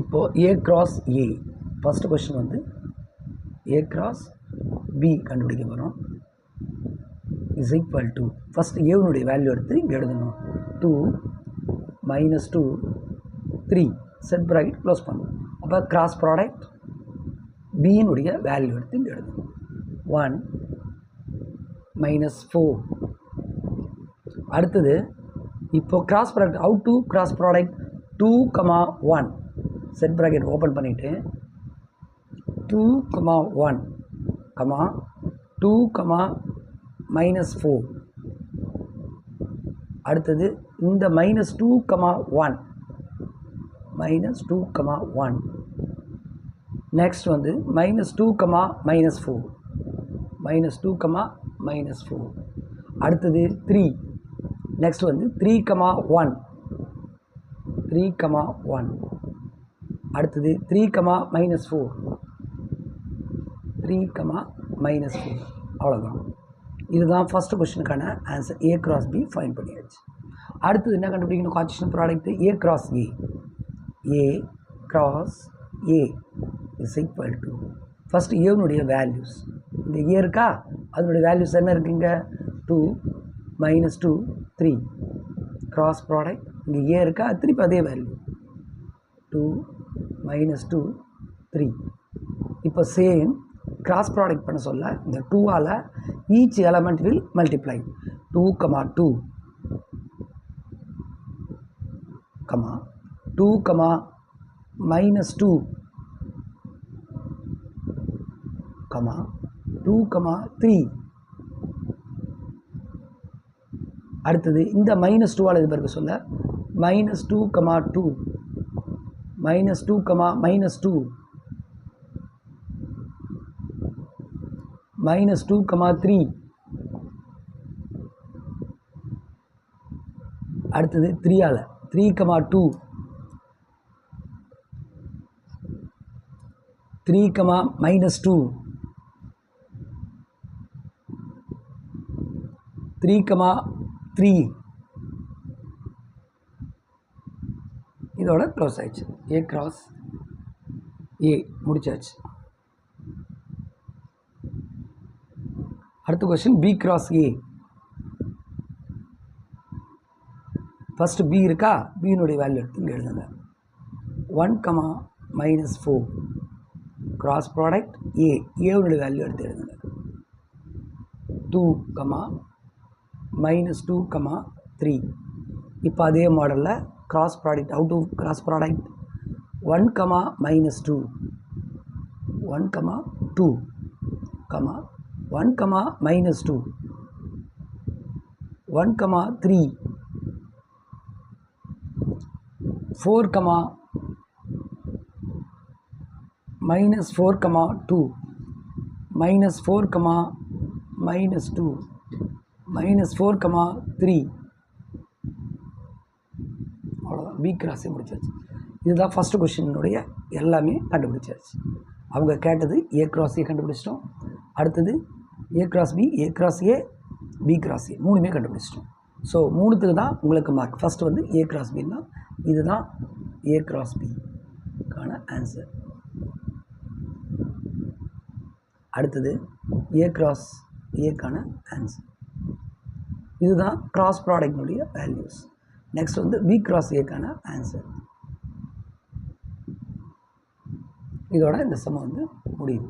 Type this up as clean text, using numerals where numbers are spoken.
இப்போது A cross A first question வந்து A cross B கண்டுபிடிக்க போகிறோம். இஸ் ஈக்குவல் டு ஃபஸ்ட் ஏனுடைய வேல்யூ எடுத்து இங்கே எழுதணும். 2 - 2 3 செட் ப்ராக்கெட் க்ளோஸ் பண்ணணும். அப்போ கிராஸ் ப்ராடக்ட் பியினுடைய வேல்யூ எடுத்து இங்கே எழுதணும். 1 - 4. அடுத்தது இப்போ cross product how to cross product 2, 1 set bracket open பண்ணிவிட்டு 2, 1, 2, -4. அடுத்தது இந்த -2, 1 -2, 1 நெக்ஸ்ட் வந்து -2, -4 -2, -4. அடுத்தது 3 நெக்ஸ்ட் வந்து 3, 1 3, 1 அடுத்தது 3, -4 3, -4. அவ்வளோதான். இதுதான் ஃபஸ்ட்டு கொஸ்டினுக்கான answer. A cross B find பண்ணியாச்சு. அடுத்தது என்ன கண்டுபிடிக்கணும்? Cartesian product A cross A. A cross A is equal to first ஏனுடைய வேல்யூஸ் இங்கே A இருக்கா, அதனுடைய வேல்யூஸ் என்ன இருக்குங்க? 2 -2 3 கிராஸ் ப்ராடக்ட் இங்கே A இருக்கா, திருப்பி அதே வேல்யூ 2 -2 3. இப்போ சேம் கிராஸ் ப்ராடக்ட் பண்ண சொல்ல இந்த 2ஆல் ஈச் எலமெண்ட் வில் மல்டிப்ளை 2, 2 2, -2 2, 3. அடுத்தது இந்த -2ஆல் இது பிறகு சொல்ல -2, 2 -2, -2 -2, 3. அடுத்தது 3ஆல் 3, 2 3, -2 3, 3. இதோட க்ளோஸ் ஆயிடுச்சு. A cross A முடிச்சாச்சு. அடுத்த question B cross A. First B இருக்கா, பியினுடைய வேல்யூ எடுத்து இங்கே எழுதுங்க. 1, -4 கிராஸ் ப்ராடக்ட் ஏனுடைய வேல்யூ எடுத்து எழுதுங்க. 2, -2, 3. இப்போ அதே மாடலில் cross product out to cross product 1, -2 1, 2 1, -2 1, 3 4, -4, 2 -4, -2 -4, 3. அவ்வளோதான். B cross A முடிச்சாச்சு. இதுதான் ஃபஸ்ட்டு கொஸ்டினுடைய எல்லாமே கண்டுபிடிச்சாச்சு. அவங்க கேட்டது A cross A கண்டுபிடிச்சிட்டோம். அடுத்தது A cross B, A cross A, B cross A மூணுமே கண்டுபிடிச்சிட்டோம். ஸோ மூணுத்துக்கு தான் உங்களுக்கு மார்க். ஃபஸ்ட்டு வந்து A cross B தான். இதுதான் A cross B கான ஆன்சர். அடுத்தது A cross A கான ஆன்சர். இதுதான் கிராஸ் ப்ராடக்ட்னுடைய வேல்யூஸ். நெக்ஸ்ட் வந்து B cross A கான ஆன்சர். இதோட இந்த சம் வந்து முடியுது.